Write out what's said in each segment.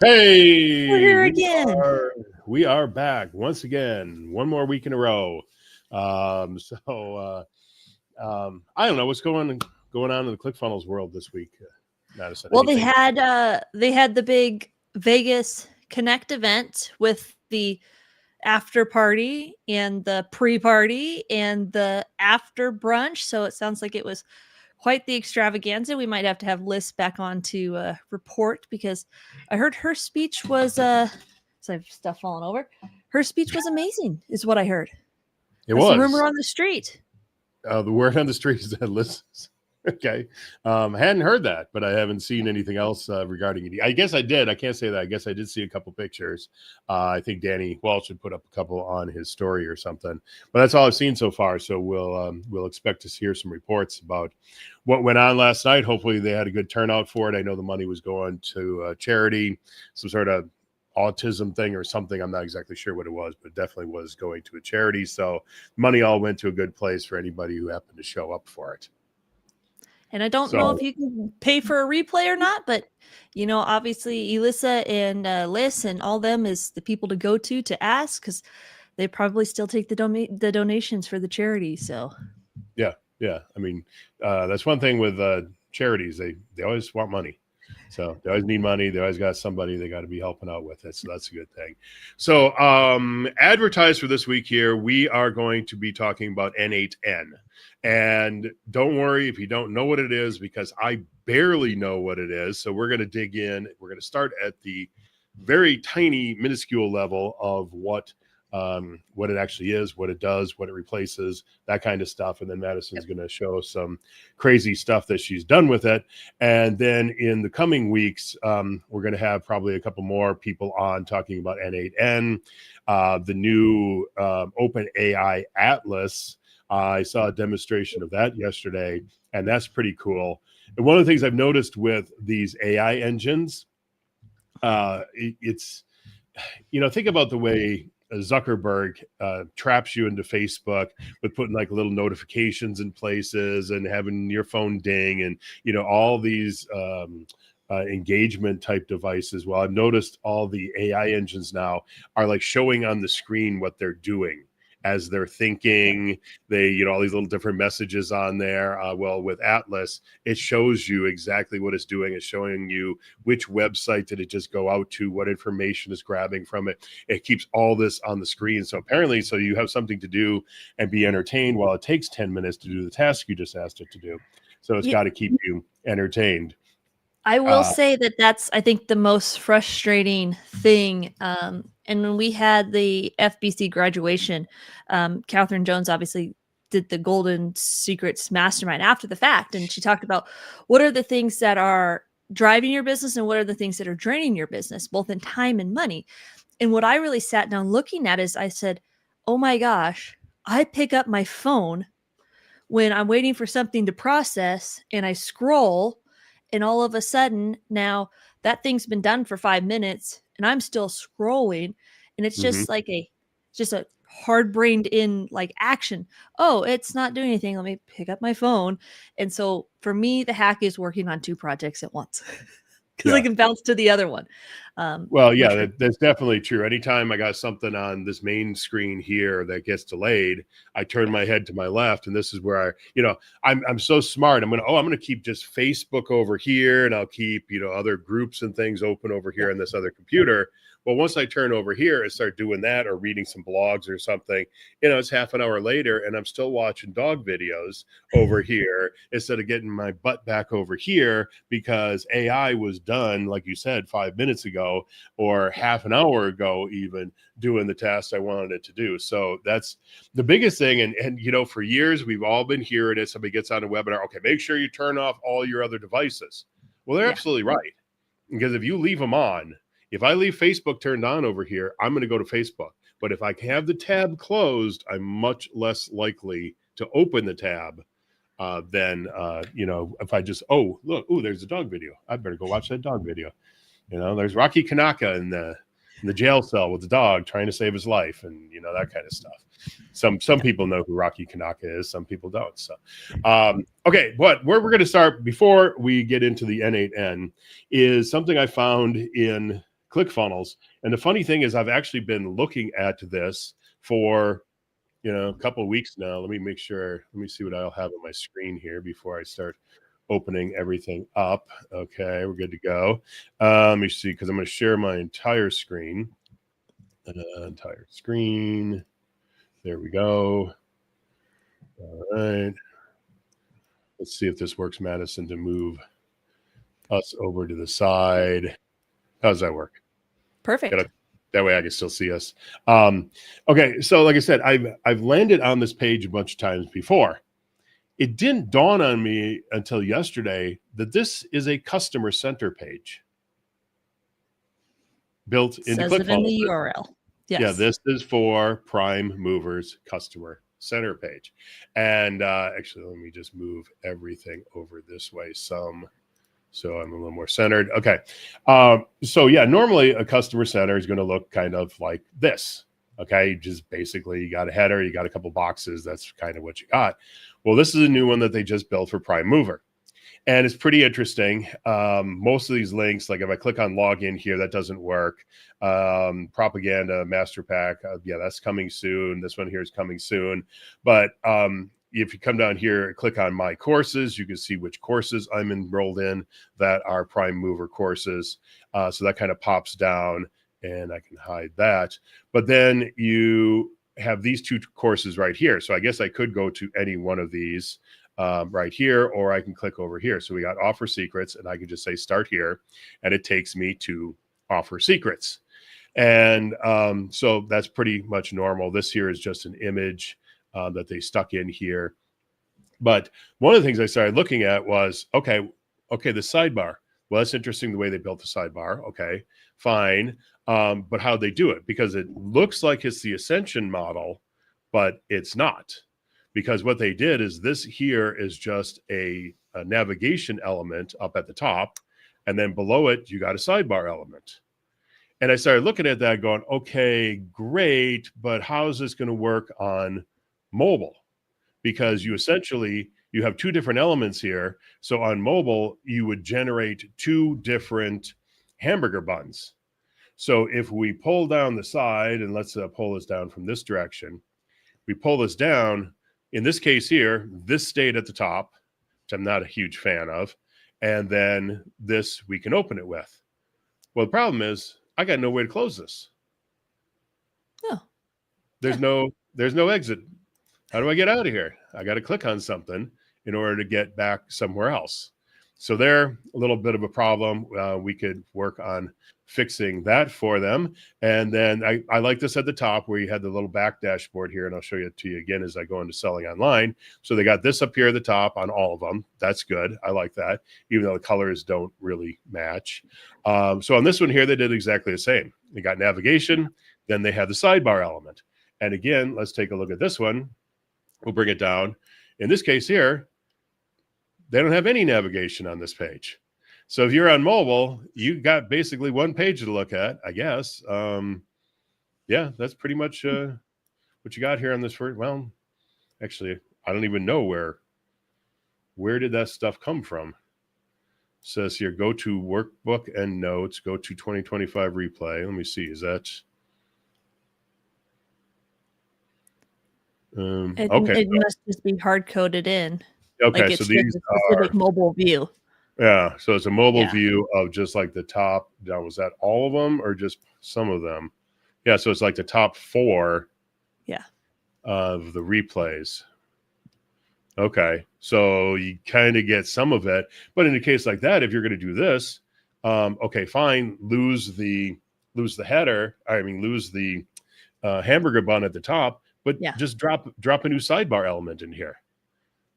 We're Hey, here we again. are we are back once again, one more week in a row. I don't know what's going on in the ClickFunnels world this week, Madison. Well, Anything? they had the big Vegas Connect event with the after party and the pre-party and the after brunch. So it sounds like it was quite the extravaganza. We might have to have Liz back on to report because I heard her speech was so I have stuff falling over. Her speech was amazing, is what I heard. It That's the rumor was. on the street. The word on the street is that listens. Okay. I hadn't heard that, but I haven't seen anything else regarding it. I guess I did. I can't say that. I guess I did see a couple pictures. I think Danny Welch had put up a couple on his story or something, but that's all I've seen so far. So we'll expect to hear some reports about what went on last night. Hopefully they had a good turnout for it. I know the money was going to charity, some sort of autism thing or something. I'm not exactly sure what it was, but it definitely was going to a charity. So money all went to a good place for anybody who happened to show up for it. And I don't know if So you can pay for a replay or not, but obviously Elissa and Liz and all them is the people to go to ask because they probably still take the donations for the charity. So yeah. I mean, that's one thing with charities. They always want money. So they always need money. They always got somebody they got to be helping out with it. So that's a good thing. So advertise for this week here. We are going to be talking about N8N. And don't worry if you don't know what it is, because I barely know what it is. So we're going to dig in. We're going to start at the very tiny, minuscule level of what it actually is, what it does, what it replaces, that kind of stuff. And then Madison's going to show some crazy stuff that she's done with it. And then in the coming weeks, we're going to have probably a couple more people on talking about N8N, the new Open AI Atlas. I saw a demonstration of that yesterday, and that's pretty cool. And one of the things I've noticed with these AI engines, it's, think about the way Zuckerberg traps you into Facebook with putting like little notifications in places and having your phone ding and, all these engagement type devices. Well, I've noticed all the AI engines now are like showing on the screen what they're doing as they're thinking. They, all these little different messages on there. Well, with Atlas, it shows you exactly what it's doing. It's showing you which website did it just go out to, what information is grabbing from it. It keeps all this on the screen. So apparently, so you have something to do and be entertained while it takes 10 minutes to do the task you just asked it to do. So it's yeah, got to keep you entertained. I will say that that's, I think, the most frustrating thing. And when we had the FBC graduation, Catherine Jones obviously did the Golden Secrets Mastermind after the fact. And she talked about what are the things that are driving your business and what are the things that are draining your business, both in time and money. And what I really sat down looking at is I said, oh my gosh, I pick up my phone when I'm waiting for something to process and I scroll, and all of a sudden now that thing's been done for 5 minutes and I'm still scrolling, and it's Mm-hmm. just a hard brained in like action. Oh, it's not doing anything. Let me pick up my phone. And so for me, the hack is working on two projects at once because I Yeah. can bounce to the other one. Well, yeah, Which that's definitely true. Anytime I got something on this main screen here that gets delayed, I turn my head to my left, and this is where I'm so smart. I'm gonna keep just Facebook over here, and I'll keep other groups and things open over yeah. here on this other computer. Well, once I turn over here and start doing that or reading some blogs or something, it's half an hour later, and I'm still watching dog videos over here instead of getting my butt back over here because AI was done, like you said, 5 minutes ago or half an hour ago, even doing the task I wanted it to do. So that's the biggest thing. And for years, we've all been hearing it. Somebody gets on a webinar, okay, make sure you turn off all your other devices. Well, they're Yeah. absolutely right. Because if you leave them on, if I leave Facebook turned on over here, I'm going to go to Facebook. But if I have the tab closed, I'm much less likely to open the tab than, if I just, look, there's a dog video. I better go watch that dog video. There's Rocky Kanaka in the jail cell with the dog trying to save his life, and that kind of stuff. Some people know who Rocky Kanaka is, some people don't. So, okay, but where we're going to start before we get into the N8N is something I found in ClickFunnels. And the funny thing is I've actually been looking at this for, a couple of weeks now. Let me make sure. Let me see what I'll have on my screen here before I start opening everything up. Okay, we're good to go. Let me see, because I'm going to share my entire screen. Entire screen. There we go. All right. Let's see if this works, Madison, to move us over to the side. How does that work? Perfect. That way I can still see us. Okay, so like I said, I've landed on this page a bunch of times before. It didn't dawn on me until yesterday that this is a customer center page built into Says it in ClickFunnels. the URL. Yes. Yeah, this is for Prime Movers customer center page. And actually, let me just move everything over this way some, so I'm a little more centered. Okay. So yeah, normally a customer center is going to look kind of like this. Okay. Just basically you got a header, you got a couple boxes. That's kind of what you got. Well, this is a new one that they just built for Prime Mover. And it's pretty interesting. Most of these links, like if I click on login here, that doesn't work. Propaganda, master pack, yeah, that's coming soon. This one here is coming soon. But if you come down here and click on my courses, you can see which courses I'm enrolled in that are Prime Mover courses. So that kind of pops down and I can hide that. But then you have these two courses right here. So I guess I could go to any one of these right here, or I can click over here. So we got offer secrets and I can just say start here and it takes me to offer secrets. And so that's pretty much normal. This here is just an image that they stuck in here. But one of the things I started looking at was, okay, the sidebar. Well, that's interesting the way they built the sidebar. Okay, fine. But how'd they do it? Because it looks like it's the Ascension model, but it's not. Because what they did is this here is just a navigation element up at the top. And then below it, you got a sidebar element. And I started looking at that going, okay, great. But how is this going to work on mobile? Because you have two different elements here. So on mobile, you would generate two different hamburger buns. So if we pull down the side, and let's pull this down from this direction, we pull this down. In this case here, this stayed at the top, which I'm not a huge fan of. And then this we can open it with. Well, the problem is I got no way to close this. Oh. There's no exit. How do I get out of here? I got to click on something in order to get back somewhere else. So they're a little bit of a problem. We could work on fixing that for them. And then I like this at the top where you had the little back dashboard here, and I'll show it to you again as I go into selling online. So they got this up here at the top on all of them. That's good. I like that, even though the colors don't really match. So on this one here, they did exactly the same. They got navigation, then they had the sidebar element. And again, let's take a look at this one. We'll bring it down. In this case here, they don't have any navigation on this page. So if you're on mobile, you got basically one page to look at, I guess. Yeah, that's pretty much what you got here on this first. Well, actually, I don't even know where did that stuff come from. It says here, go to workbook and notes, go to 2025 replay. Let me see, is that... okay. It must just be hard-coded in. Okay, like so these a specific mobile view. Yeah, so it's a mobile view of just like the top. Now, was that all of them or just some of them? Yeah, so it's like the top 4 of the replays. Okay, so you kind of get some of it. But in a case like that, if you're going to do this, okay, fine, lose the header. I mean, lose the hamburger bun at the top, but just drop a new sidebar element in here.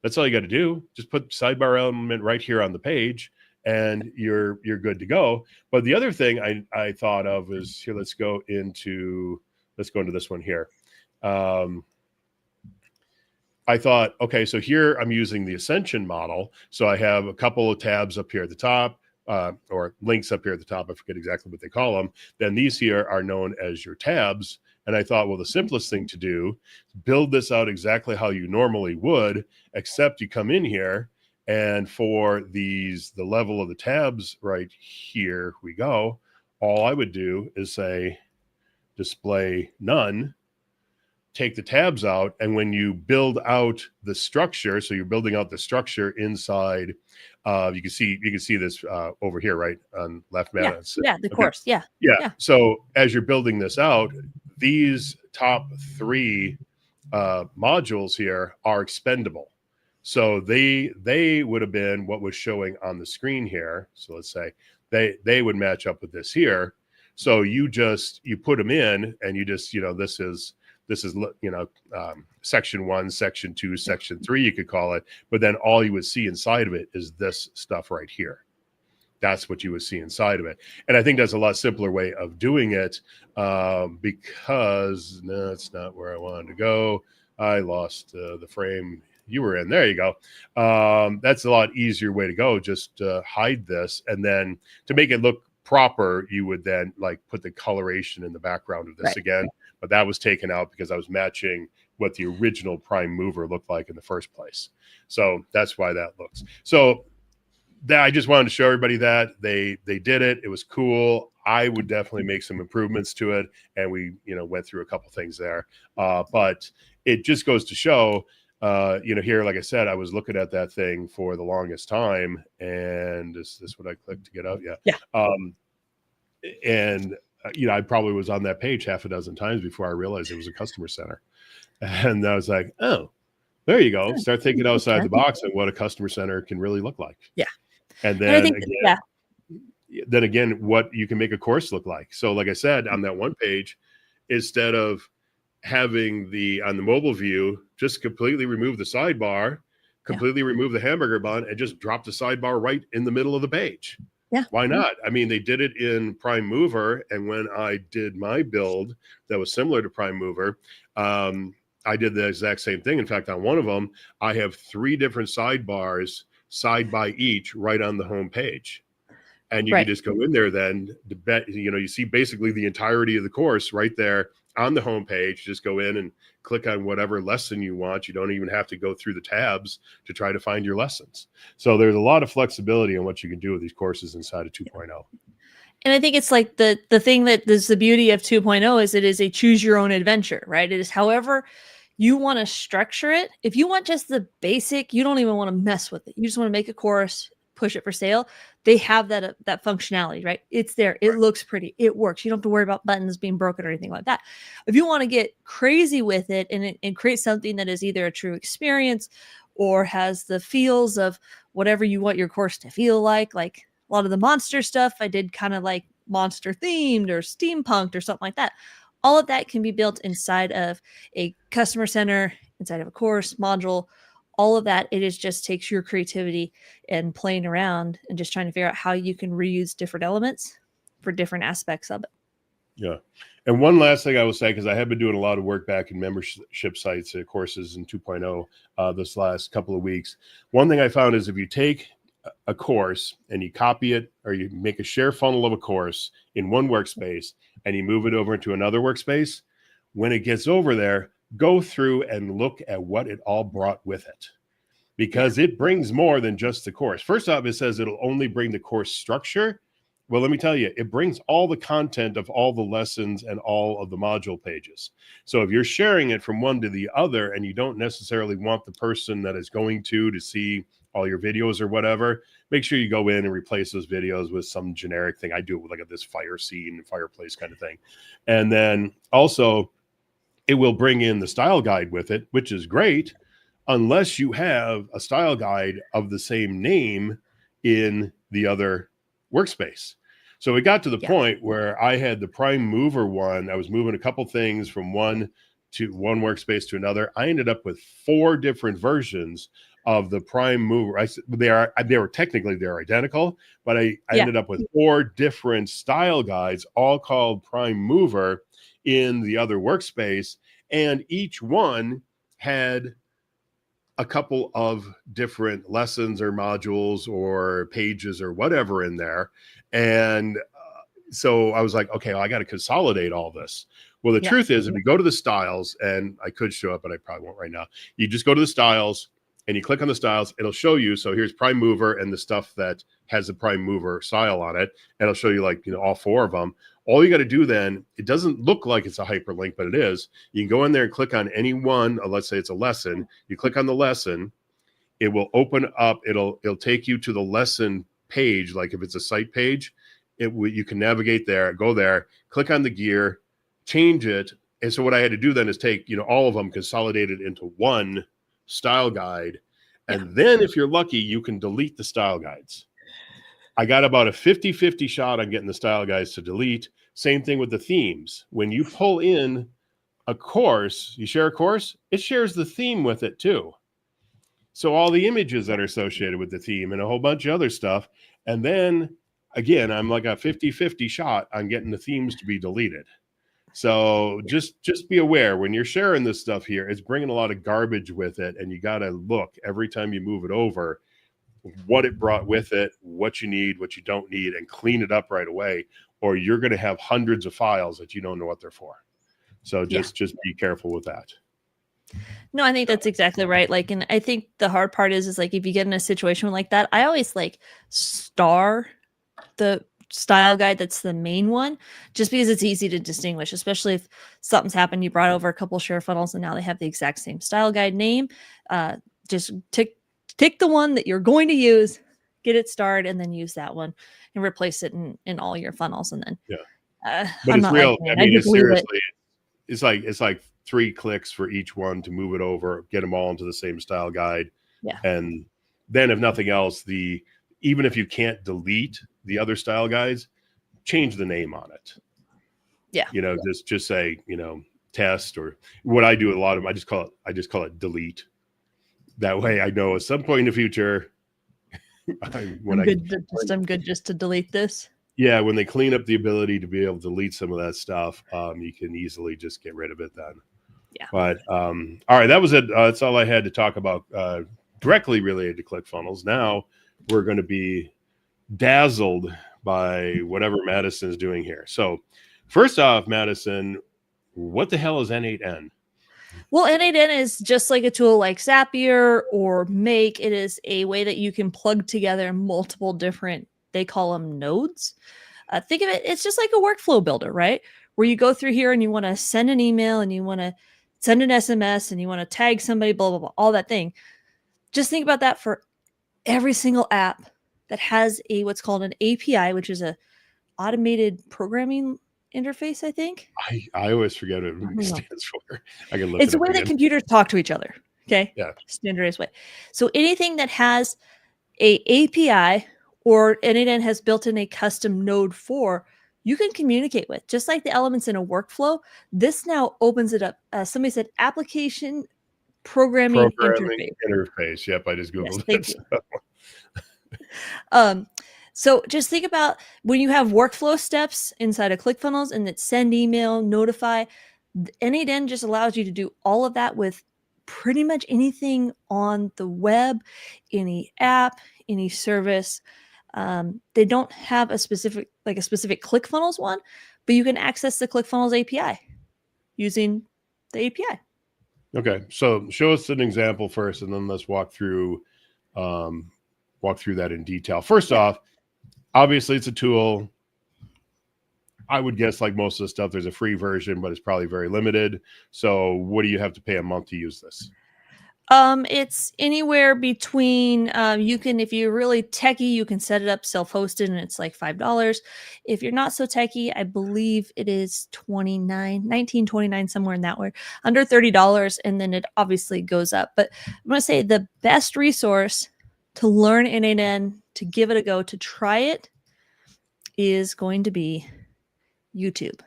That's all you got to do. Just put sidebar element right here on the page and you're good to go. But the other thing I thought of is here, let's go into this one here. I thought, okay, so here I'm using the Ascension model. So I have a couple of tabs up here at the top, or links up here at the top. I forget exactly what they call them. Then these here are known as your tabs. And I thought, well, the simplest thing to do is build this out exactly how you normally would, except you come in here and for the level of the tabs right here we go. all I would do is say display none, take the tabs out, and when you build out the structure, so you're building out the structure inside, you can see this over here, right on left, Yeah. Matt. Yeah. The Okay. course. Yeah. Yeah. Yeah. So as you're building this out, these top three modules here are expendable. So they would have been what was showing on the screen here. So let's say they would match up with this here. So you put them in, and you just, this is section 1, section 2, section 3, you could call it. But then all you would see inside of it is this stuff right here. That's what you would see inside of it. And I think that's a lot simpler way of doing it, because no, that's not where I wanted to go. I lost the frame you were in. There you go. That's a lot easier way to go. Just hide this. And then to make it look proper, you would then like put the coloration in the background of this again. But that was taken out because I was matching what the original prime mover looked like in the first place. So that's why that looks. So that, I just wanted to show everybody that they did it. It was cool. I would definitely make some improvements to it, and we went through a couple things there. But it just goes to show, here, like I said, I was looking at that thing for the longest time, and this what I clicked to get out. Yeah. And I probably was on that page half a dozen times before I realized it was a customer center, and I was like, oh, there you go. Start thinking outside the box and what a customer center can really look like. Yeah. And then again, what you can make a course look like. So like I said, on that one page, instead of having on the mobile view, just completely remove the sidebar, completely remove the hamburger bun, and just drop the sidebar right in the middle of the page. Yeah. Why not? I mean, they did it in Prime Mover. And when I did my build that was similar to Prime Mover, I did the exact same thing. In fact, on one of them, I have 3 different sidebars side by each right on the home page. And you can just go in there then, you see basically the entirety of the course right there on the home page. Just go in and click on whatever lesson you want. You don't even have to go through the tabs to try to find your lessons. So there's a lot of flexibility on what you can do with these courses inside of 2.0. And I think it's like the thing that is the beauty of 2.0 is it is a choose your own adventure, right? It is however you want to structure it. If you want just the basic, you don't even want to mess with it. You just want to make a course, push it for sale. They have that functionality, right? It's there. It looks pretty. It works. You don't have to worry about buttons being broken or anything like that. If you want to get crazy with it and create something that is either a true experience or has the feels of whatever you want your course to feel like a lot of the monster stuff, I did kind of like monster themed or steampunked or something like that. All of that can be built inside of a customer center, inside of a course module, all of that. It is just takes your creativity and playing around and just trying to figure out how you can reuse different elements for different aspects of it. Yeah. And one last thing I will say, because I have been doing a lot of work back in membership sites, courses in 2.0 this last couple of weeks. One thing I found is if you take a course and you copy it, or you make a share funnel of a course in one workspace and you move it over into another workspace, when it gets over there, go through and look at what it all brought with it, because it brings more than just the course. First off, it says it'll only bring the course structure. Well, let me tell you, it brings all the content of all the lessons and all of the module pages. So if you're sharing it from one to the other and you don't necessarily want the person that is going to see all your videos or whatever, make sure you go in and replace those videos with some generic thing. I do it with like this fire scene, fireplace kind of thing. And then also it will bring in the style guide with it, which is great, unless you have a style guide of the same name in the other workspace. So it got to the point where I had the prime mover one. I was moving a couple things from one workspace to another. I ended up with 4 different versions of the prime mover. They're identical, but I ended up with 4 different style guides, all called prime mover, in the other workspace. And each one had a couple of different lessons or modules or pages or whatever in there. And so I was like, okay, well, I got to consolidate all this. Well, the truth is, if you go to the styles, and I could show up, but I probably won't right now. You just go to the styles, and you click on the styles, it'll show you. So here's prime mover and the stuff that has the prime mover style on it. And it'll show you like, all 4 of them. All you got to do then, it doesn't look like it's a hyperlink, but it is. You can go in there and click on any one. Let's say it's a lesson. You click on the lesson. It will open up. It'll take you to the lesson page. Like if it's a site page, you can navigate there, go there, click on the gear, change it. And so what I had to do then is take, all of them, consolidate it into one style guide. And then if you're lucky, you can delete the style guides. I got about a 50-50 shot on getting the style guides to delete. Same thing with the themes. When you pull in a course, you share a course, it shares the theme with it too. So all the images that are associated with the theme and a whole bunch of other stuff. And then again, I'm like a 50-50 shot on getting the themes to be deleted. So just be aware when you're sharing this stuff here, it's bringing a lot of garbage with it. And you got to look every time you move it over, what it brought with it, what you need, what you don't need, and clean it up right away, or you're going to have hundreds of files that you don't know what they're for. So just be careful with that. No, I think that's exactly right. Like, and I think the hard part is like, if you get in a situation like that, I always like star the style guide that's the main one, just because it's easy to distinguish, especially if something's happened. You brought over a couple share funnels and now they have the exact same style guide name. Just tick the one that you're going to use, get it started, and then use that one and replace it in all your funnels. And then but I'm it's not real. like, I mean, it's seriously, it's like 3 clicks for each one to move it over, get them all into the same style guide. Yeah. And then if nothing else, even if you can't delete the other style guides, change the name on it. Yeah. Just say, test, or what I do with a lot of them, I just call it delete. That way I know at some point in the future, I'm good just to delete this. Yeah, when they clean up the ability to be able to delete some of that stuff, you can easily just get rid of it then. Yeah. But all right, that was it. That's all I had to talk about directly related to ClickFunnels. Now we're going to be dazzled by whatever Madison is doing here. So first off, Madison, what the hell is N8N? Well, N8N is just like a tool like Zapier or Make. It is a way that you can plug together multiple different, they call them nodes. Think of it, it's just like a workflow builder, right? Where you go through here and you want to send an email and you want to send an SMS and you want to tag somebody, blah, blah, blah, all that thing. Just think about that for every single app that has what's called an API, which is a automated programming interface, I think. I always forget what it stands for. I can look it's the way that computers talk to each other. Okay. Yeah. Standardized way. So anything that has a API or N8N has built in a custom node for, you can communicate with, just like the elements in a workflow. This now opens it up. Somebody said application programming interface. Yep. I just Googled it. So just think about when you have workflow steps inside of ClickFunnels and that send email, notify, N8N just allows you to do all of that with pretty much anything on the web, any app, any service. They don't have a specific ClickFunnels one, but you can access the ClickFunnels API using the API. Okay. So show us an example first, and then let's walk through that in detail. First off, obviously it's a tool. I would guess like most of the stuff, there's a free version, but it's probably very limited. So what do you have to pay a month to use this? It's anywhere between, you can, if you're really techie, you can set it up self-hosted and it's like $5. If you're not so techie, I believe it is $19.29, somewhere in that way, under $30. And then it obviously goes up. But I'm going to say the best resource to learn N8N, to give it a go, to try it, is going to be YouTube.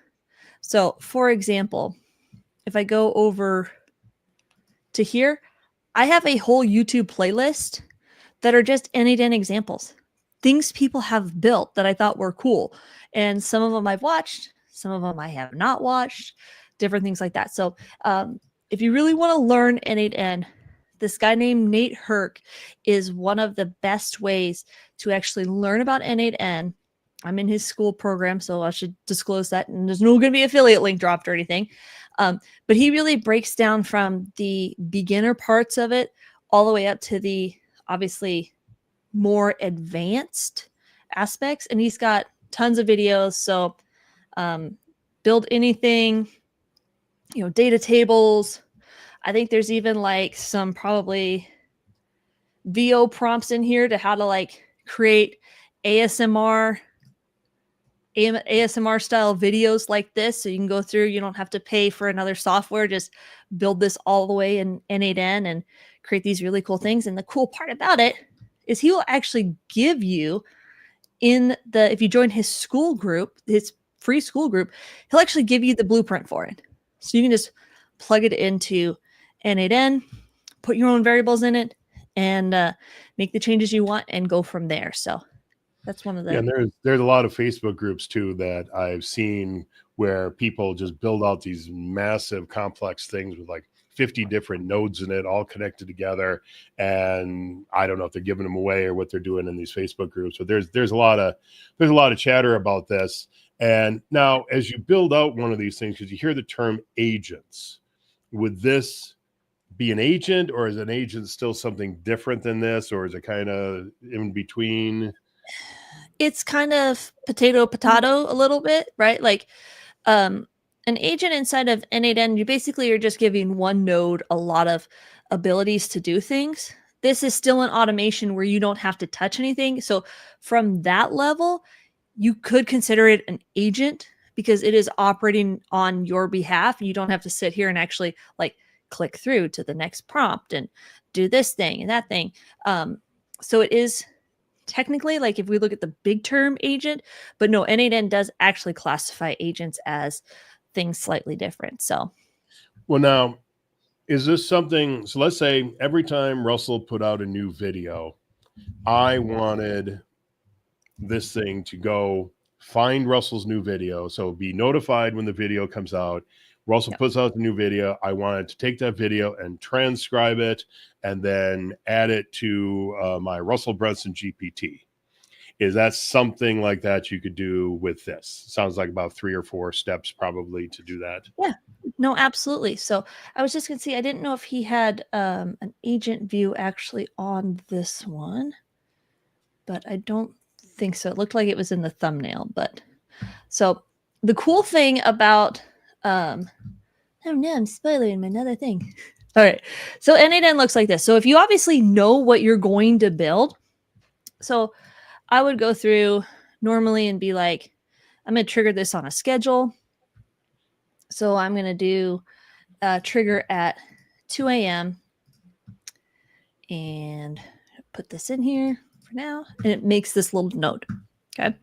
So for example, if I go over to here, I have a whole YouTube playlist that are just N8N examples, things people have built that I thought were cool. And some of them I've watched, some of them I have not watched, different things like that. So if you really want to learn N8N, this guy named Nate Herc is one of the best ways to actually learn about N8N. I'm in his school program, so I should disclose that. And there's no going to be affiliate link dropped or anything. But he really breaks down from the beginner parts of it all the way up to the obviously more advanced aspects. And he's got tons of videos. So build anything, data tables. I think there's even like some probably VO prompts in here to how to like create ASMR style videos like this. So you can go through, you don't have to pay for another software, just build this all the way in N8N and create these really cool things. And the cool part about it is he will actually give you if you join his school group, his free school group, he'll actually give you the blueprint for it. So you can just plug it into N8N, put your own variables in it, and make the changes you want and go from there. So that's one of the... Yeah, and there's a lot of Facebook groups too that I've seen where people just build out these massive complex things with like 50 different nodes in it, all connected together. And I don't know if they're giving them away or what they're doing in these Facebook groups, but there's a lot of chatter about this. And now as you build out one of these things, because you hear the term agents, would this be an agent, or is an agent still something different than this, or is it kind of in between? It's kind of potato a little bit, right? Like an agent inside of N8N, you basically are just giving one node a lot of abilities to do things. This is still an automation where you don't have to touch anything. So from that level, you could consider it an agent because it is operating on your behalf. You don't have to sit here and actually like click through to the next prompt and do this thing and that thing. So it is technically, like if we look at the big term agent, but no, N8N does actually classify agents as things slightly different. So, well, now, is this something? So let's say every time Russell put out a new video, I wanted this thing to go find Russell's new video. So be notified when the video comes out. Russell puts out the new video. I wanted to take that video and transcribe it and then add it to my Russell Brunson GPT. Is that something like that you could do with this? Sounds like about 3 or 4 steps probably to do that. Yeah, no, absolutely. So I was just going to see, I didn't know if he had an agent view actually on this one, but I don't think so. It looked like it was in the thumbnail, but so the cool thing about, oh no, I'm spoiling another thing. All right. So N8N looks like this. So if you obviously know what you're going to build, so I would go through normally and be like, I'm going to trigger this on a schedule. So I'm going to do a trigger at 2 a.m. and put this in here for now. And it makes this little node. Okay.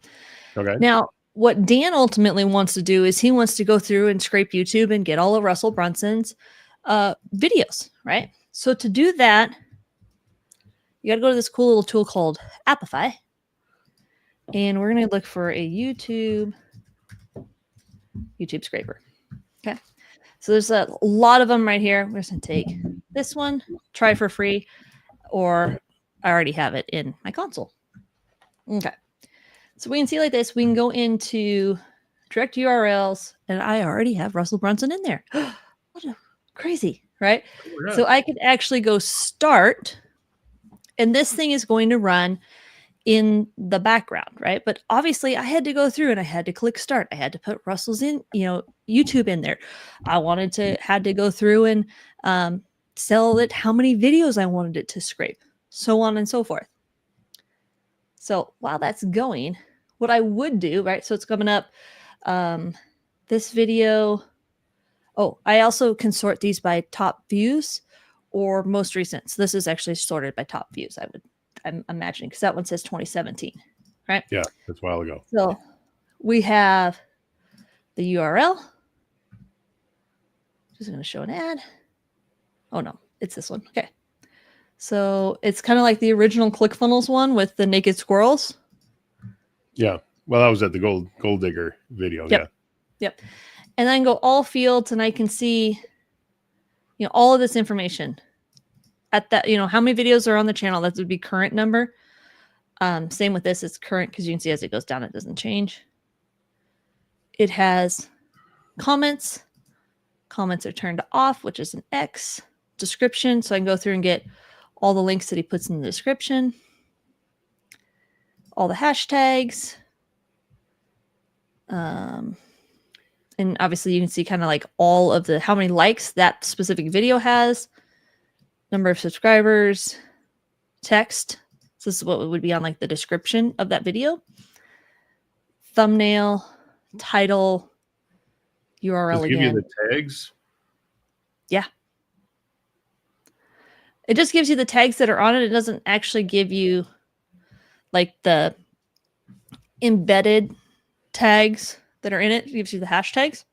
Now, what Dan ultimately wants to do is he wants to go through and scrape YouTube and get all of Russell Brunson's videos, right? So to do that, you got to go to this cool little tool called Appify. And we're going to look for a YouTube scraper. Okay. So there's a lot of them right here. We're just going to take this one, try for free, or I already have it in my console. Okay. So we can see like this. We can go into direct URLs, and I already have Russell Brunson in there. What a crazy, right? Yeah. So I could actually go start, and this thing is going to run in the background, right? But obviously I had to go through and I had to click start. I had to put Russell's YouTube in there. I had to go through and tell it how many videos I wanted it to scrape, so on and so forth. So while that's going, what I would do, right? So it's coming up, this video. Oh, I also can sort these by top views or most recent. So this is actually sorted by top views. I'm imagining, because that one says 2017, right? Yeah, that's a while ago. So we have the URL. Just going to show an ad. Oh no, it's this one. Okay. So it's kind of like the original ClickFunnels one with the naked squirrels. Yeah. Well, that was at the gold digger video. Yep. Yeah. Yep. And then go all fields, and I can see, all of this information at that, how many videos are on the channel. That would be current number. Same with this, it's current, because you can see as it goes down, it doesn't change. It has comments. Comments are turned off, which is an X. Description. So I can go through and get all the links that he puts in the description, all the hashtags. And obviously you can see kind of like all of how many likes that specific video has, number of subscribers, text. So this is what would be on like the description of that video, thumbnail, title, URL Does it give you again. the tags? Yeah. It just gives you the tags that are on it. It doesn't actually give you like the embedded tags that are in it. It gives you the hashtags.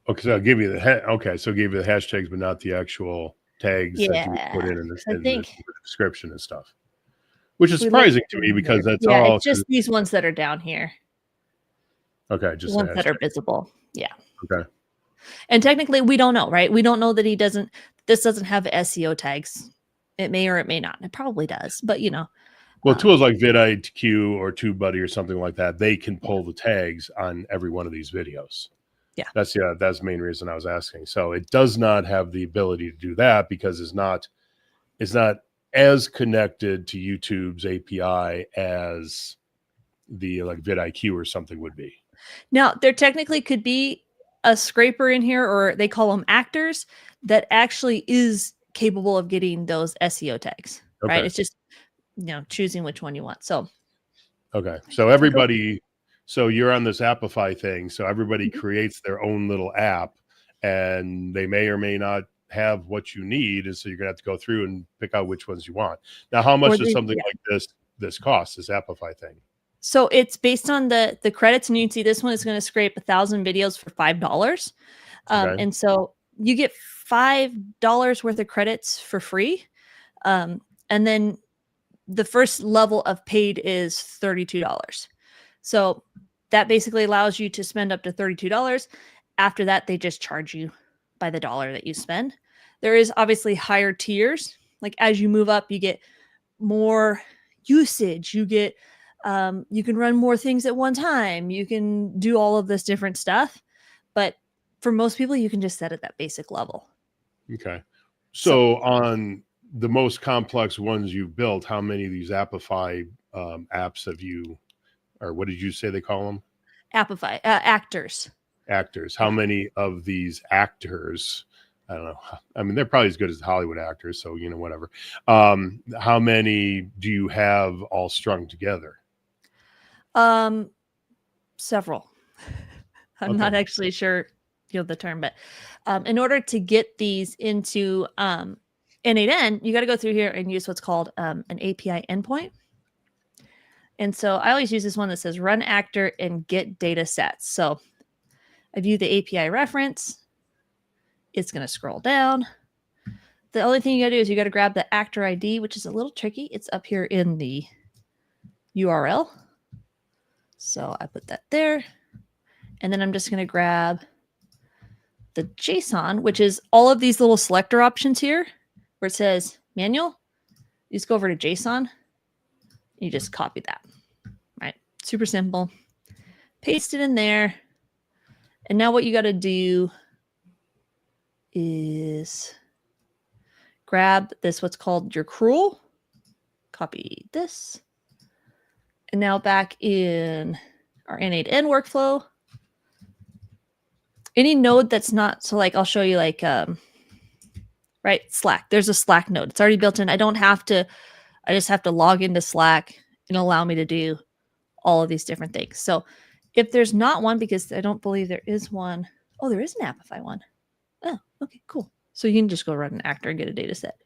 Okay, so I'll give you so give you the hashtags, but not the actual tags that you put in the description and stuff. Which is surprising to me because that's all. It's just these ones that are down here. Okay, just the ones that are visible. Yeah. Okay. And technically, we don't know, right? We don't know that this doesn't have SEO tags. It may or it may not. It probably does, but Well, tools like vidIQ or TubeBuddy or something like that, they can pull the tags on every one of these videos. Yeah. That's the main reason I was asking. So it does not have the ability to do that because it's not as connected to YouTube's API as the like vidIQ or something would be. Now, there technically could be a scraper in here, or they call them actors, that actually is capable of getting those SEO tags, right? It's just, choosing which one you want. So, okay. So everybody, so you're on this Appify thing. So everybody creates their own little app and they may or may not have what you need. And so you're going to have to go through and pick out which ones you want. Now, how much does something like this cost, this Appify thing? So it's based on the credits, and you can see this one is going to scrape 1,000 videos for $5. And so you get $5 worth of credits for free. And then the first level of paid is $32. So that basically allows you to spend up to $32. After that, they just charge you by the dollar that you spend. There is obviously higher tiers. Like as you move up, you get more usage. You get you can run more things at one time. You can do all of this different stuff. But for most people, you can just set at that basic level. Okay. So on the most complex ones you've built, how many of these Appify apps have you, or what did you say they call them? Appify, actors. Actors. How many of these actors, I don't know. I mean, they're probably as good as Hollywood actors. So, whatever. How many do you have all strung together? Several. I'm not actually sure, the term, but in order to get these into N8N, you got to go through here and use what's called an API endpoint. And so I always use this one that says run actor and get data sets. So I view the API reference. It's going to scroll down. The only thing you got to do is you got to grab the actor ID, which is a little tricky. It's up here in the URL. So I put that there. And then I'm just going to grab the JSON, which is all of these little selector options here where it says manual. You just go over to JSON. You just copy that, right? Super simple. Paste it in there. And now what you got to do is grab this, what's called your cruel. Copy this. And now back in our N8N workflow, any node that's not, so like I'll show you like, right, Slack. There's a Slack node. It's already built in. I just have to log into Slack and allow me to do all of these different things. So if there's not one, because I don't believe there is one. Oh, there is an Appify one. Oh, okay, cool. So you can just go run an actor and get a data set.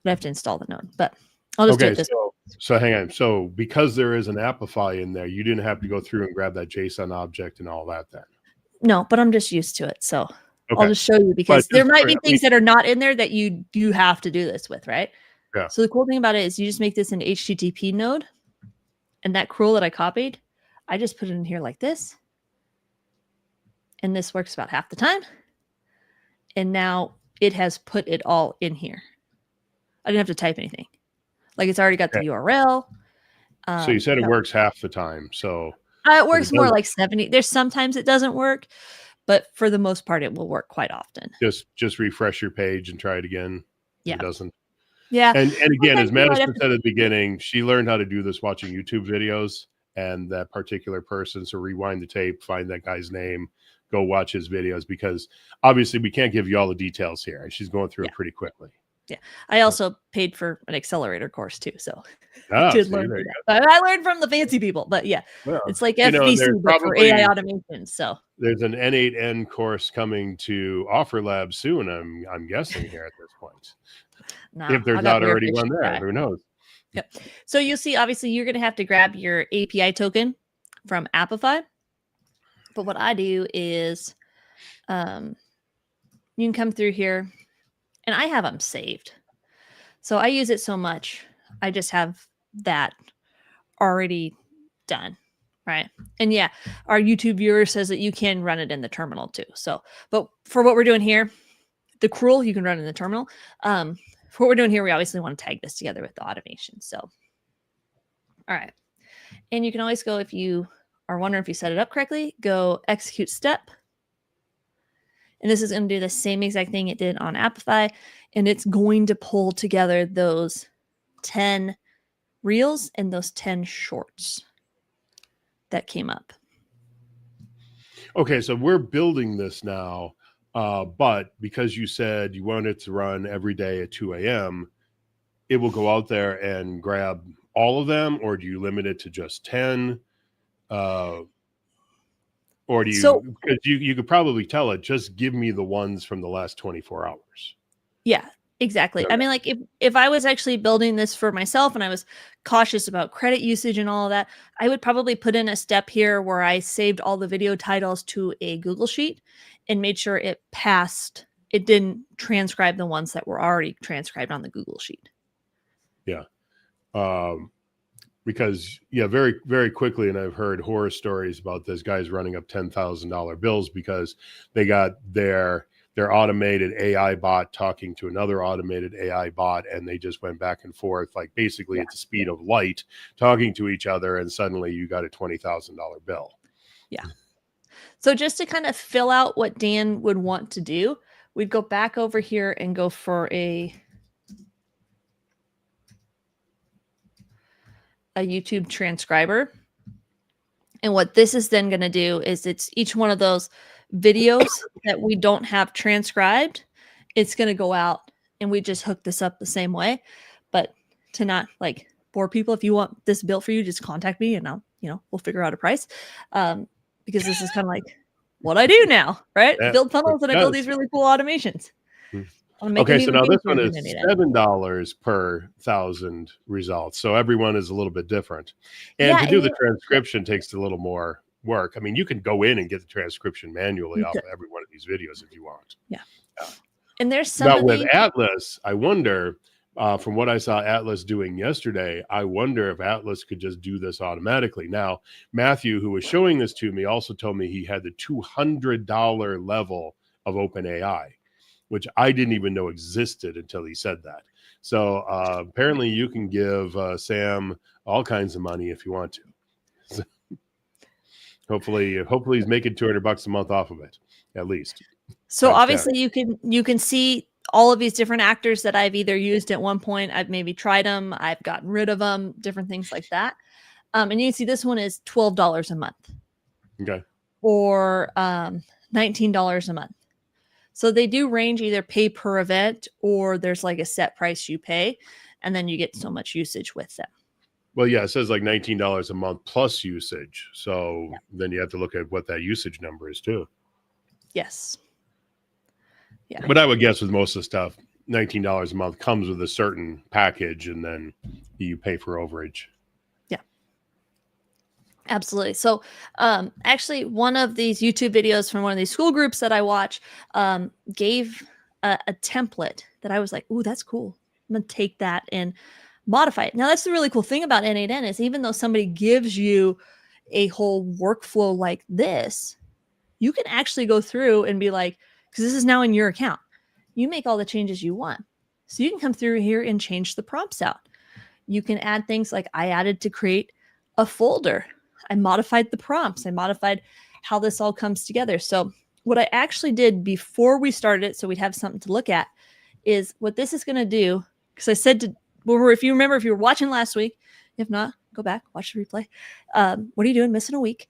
But I have to install the node, but I'll just do it this way. So hang on. So because there is an Appify in there, you didn't have to go through and grab that JSON object and all that then? No, but I'm just used to it. So I'll just show you, because there might be things that are not in there that you have to do this with, right? Yeah. So the cool thing about it is you just make this an HTTP node, and that cruel that I copied, I just put it in here like this. And this works about half the time. And now it has put it all in here. I didn't have to type anything. Like it's already got the URL. So you said it works half the time. So it works more like 70. There's sometimes it doesn't work, but for the most part, it will work quite often. Just refresh your page and try it again. Yeah. It doesn't. Yeah. And again, as Sometimes you might have Madison to, said at the beginning, she learned how to do this watching YouTube videos and that particular person. So rewind the tape, find that guy's name, go watch his videos, because obviously we can't give you all the details here. She's going through yeah. it pretty quickly. Yeah. I also paid for an accelerator course too. So I Ah, did see, learn there through you that. But I learned from the fancy people. But yeah, go. Well, it's like you know, and FVC, there's but for AI probably automation. So there's an N8N course coming to Offer Lab soon. I'm guessing here at this point, nah, if I there's got not bigger already fish one to there. fry. Who knows? Yep. So you'll see, obviously, you're going to have to grab your API token from Appify. But what I do is you can come through here, and I have them saved. So I use it so much, I just have that already done, right? And yeah, our YouTube viewer says that you can run it in the terminal too. So, but for what we're doing here, the cruel, you can run in the terminal. For what we're doing here, we obviously want to tag this together with the automation. So, all right. And you can always go, if you are wondering if you set it up correctly, go execute step. And this is going to do the same exact thing it did on Appify. And it's going to pull together those 10 reels and those 10 shorts that came up. Okay, so we're building this now, but because you said you want it to run every day at 2 a.m., it will go out there and grab all of them, or do you limit it to just 10? Or do So you, because you could probably tell it, just give me the ones from the last 24 hours. yeah, exactly. Okay. I mean, like if I was actually building this for myself and I was cautious about credit usage and all of that, I would probably put in a step here where I saved all the video titles to a Google Sheet and made sure it passed. It didn't transcribe the ones that were already transcribed on the Google Sheet. Yeah. Because very, very quickly, and I've heard horror stories about this, guys running up $10,000 bills because they got their automated AI bot talking to another automated AI bot, and they just went back and forth, like basically at the speed of light, talking to each other, and suddenly you got a $20,000 bill. Yeah. So just to kind of fill out what Dan would want to do, we'd go back over here and go for a YouTube transcriber. And what this is then going to do is it's each one of those videos that we don't have transcribed. It's going to go out and we just hook this up the same way. But to not like bore people, if you want this built for you, just contact me and I'll, we'll figure out a price. Because this is kind of like what I do now, right? Yeah, Build funnels and I build these really cool automations. Okay, so now this one is $7 per 1,000 results. So everyone is a little bit different. And to do the transcription takes a little more work. I mean, you can go in and get the transcription manually off of every one of these videos if you want. Yeah. And there's some now with Atlas, I wonder, from what I saw Atlas doing yesterday, I wonder if Atlas could just do this automatically. Now, Matthew, who was showing this to me, also told me he had the $200 level of OpenAI, which I didn't even know existed until he said that. So apparently you can give Sam all kinds of money if you want to. So hopefully he's making $200 a month off of it, at least. So obviously you can see all of these different actors that I've either used at one point. I've maybe tried them. I've gotten rid of them, different things like that. And you can see this one is $12 a month. Okay. Or $19 a month. So they do range either pay per event or there's like a set price you pay and then you get so much usage with them. Well, yeah, it says like $19 a month plus usage. So then you have to look at what that usage number is too. Yes. Yeah. But I would guess with most of the stuff, $19 a month comes with a certain package and then you pay for overage. Yeah. Absolutely. So actually one of these YouTube videos from one of these school groups that I watch gave a template that I was like, ooh, that's cool. I'm going to take that and modify it. Now that's the really cool thing about N8N is even though somebody gives you a whole workflow like this, you can actually go through and be like, because this is now in your account, you make all the changes you want. So you can come through here and change the prompts out. You can add things like I added to create a folder. I modified the prompts. I modified how this all comes together. So what I actually did before we started it, so we'd have something to look at, is what this is going to do because I said to, well, if you remember, if you were watching last week, if not, go back, watch the replay. What are you doing? Missing a week.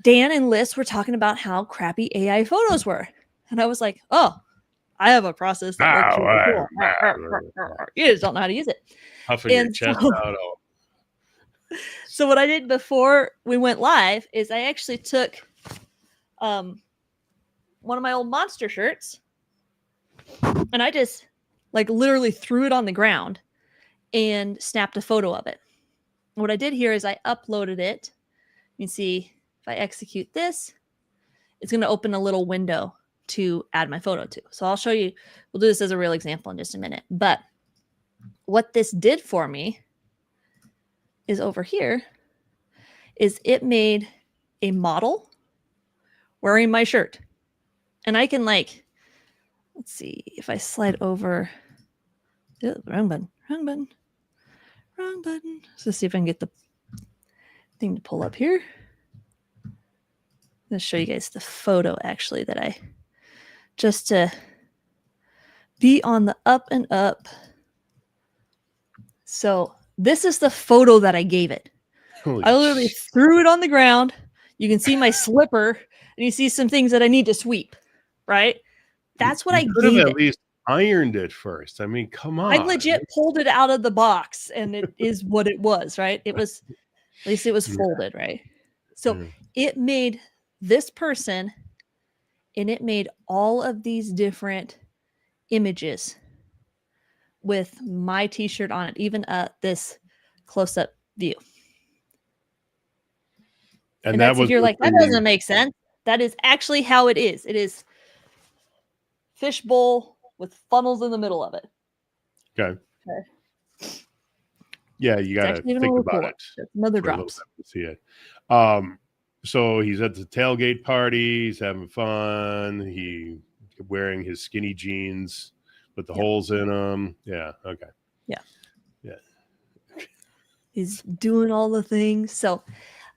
Dan and Liz were talking about how crappy AI photos were. And I was like, oh, I have a process that works really cool. You just don't know how to use it. Huffing your chest out. So what I did before we went live is I actually took one of my old Monster shirts and I just like literally threw it on the ground and snapped a photo of it. What I did here is I uploaded it. You can see if I execute this, it's going to open a little window to add my photo to. So I'll show you, we'll do this as a real example in just a minute. But what this did for me is over here is it made a model wearing my shirt. And I can like, let's see if I slide over, wrong button. So let's see if I can get the thing to pull up here. I'm going to show you guys the photo actually that I, just to be on the up and up. So this is the photo that I gave it. I literally threw it on the ground. You can see my slipper and you see some things that I need to sweep, right? That's what I gave it. At least ironed it first. I mean, come on. I legit pulled it out of the box and it is what it was, right? It was, at least it was folded, right? So it made this person and it made all of these different images with my t-shirt on it, even this close-up view. And that's if you're like, that doesn't make sense. That is actually how it is. It is fishbowl with funnels in the middle of it. Okay. Yeah, you got to think about it. Mother drops. To see it. So he's at the tailgate party. He's having fun. He wearing his skinny jeans with the holes in them. Yeah. Okay. Yeah. Yeah. He's doing all the things. So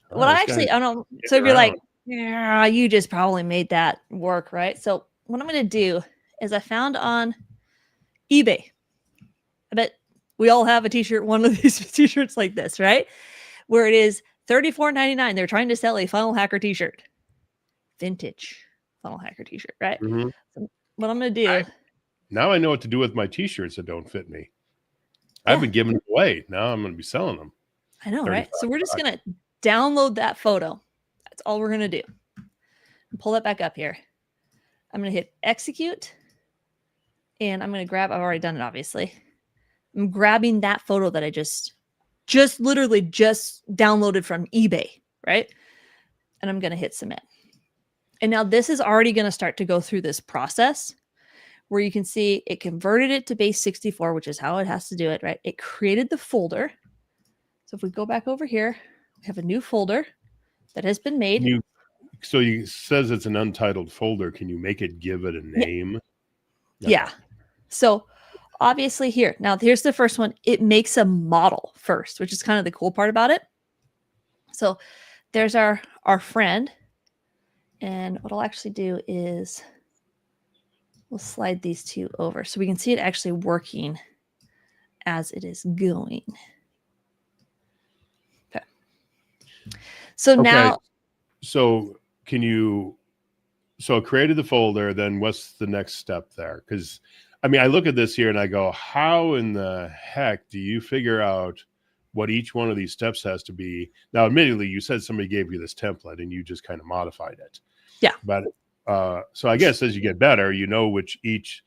what I don't know. So if you're like, yeah, you just probably made that work, right? So what I'm going to do is I found on eBay. I bet we all have a t-shirt, one of these t-shirts like this, right? Where it is $34.99. They're trying to sell a Funnel Hacker t-shirt. Vintage Funnel Hacker t-shirt, right? Mm-hmm. So what I'm going to do. Now I know what to do with my t-shirts that don't fit me. Yeah. I've been giving them away. Now I'm going to be selling them. I know, right? So we're just going to download that photo. That's all we're going to do. And pull that back up here. I'm going to hit execute. And I'm going to grab, I've already done it, obviously. I'm grabbing that photo that I just literally downloaded from eBay, right? And I'm going to hit submit. And now this is already going to start to go through this process where you can see it converted it to base 64, which is how it has to do it, right? It created the folder. So if we go back over here, we have a new folder that has been made. So it says it's an untitled folder. Can you make it give it a name? Yeah. So obviously here, now here's the first one. It makes a model first, which is kind of the cool part about it. So there's our friend. And what I'll actually do is we'll slide these two over so we can see it actually working as it is going. Okay. So now. So so it created the folder, then what's the next step there? Because I mean, I look at this here and I go, how in the heck do you figure out what each one of these steps has to be? Now, admittedly, you said somebody gave you this template and you just kind of modified it. Yeah. But so I guess as you get better, you know which each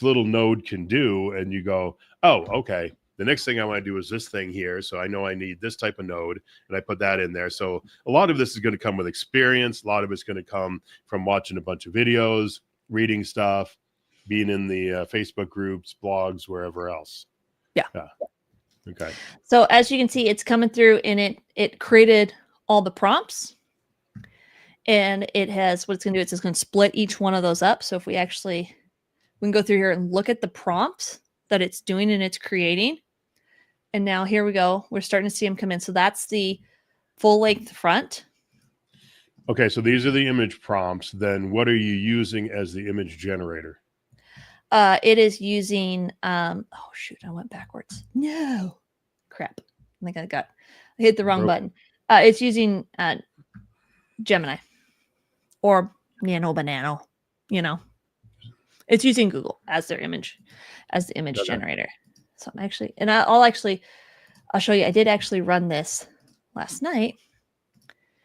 little node can do, and you go, oh, okay. The next thing I want to do is this thing here. So I know I need this type of node, and I put that in there. So a lot of this is going to come with experience. A lot of it's going to come from watching a bunch of videos, reading stuff, being in the Facebook groups, blogs, wherever else. Yeah. Okay. So as you can see, it's coming through and it created all the prompts. And it has, what it's going to do, it's going to split each one of those up. So if we can go through here and look at the prompts that it's doing and it's creating. And now here we go. We're starting to see them come in. So that's the full length front. Okay. So these are the image prompts. Then what are you using as the image generator? It is using, oh shoot, I went backwards. No, crap. I think I hit the wrong button. It's using Gemini or Nano Banano, you know. It's using Google as their image, as the image generator. So I'm actually, and I'll show you. I did actually run this last night.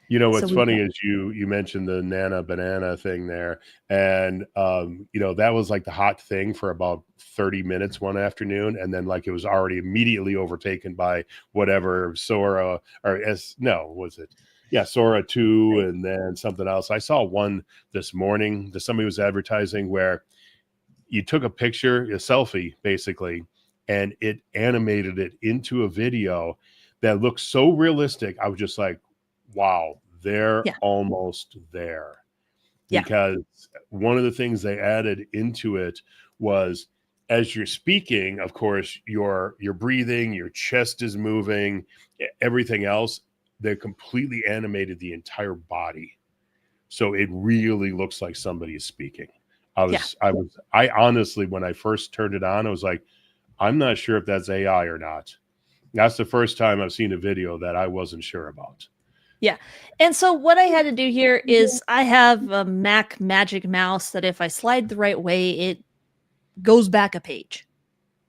You know, what's funny is you mentioned the Nana Banana thing there. And, you know, that was like the hot thing for about 30 minutes one afternoon. And then like it was already immediately overtaken by whatever Sora was it? Yeah, Sora 2 and then something else. I saw one this morning that somebody was advertising where you took a picture, a selfie basically, and it animated it into a video that looked so realistic. I was just like, wow, they're almost there. Because one of the things they added into it was as you're speaking, of course, you're breathing, your chest is moving, everything else, they completely animated the entire body. So it really looks like somebody is speaking. I honestly, when I first turned it on, I was like, I'm not sure if that's AI or not. That's the first time I've seen a video that I wasn't sure about. Yeah. And so what I had to do here is I have a Mac Magic Mouse that if I slide the right way, it goes back a page.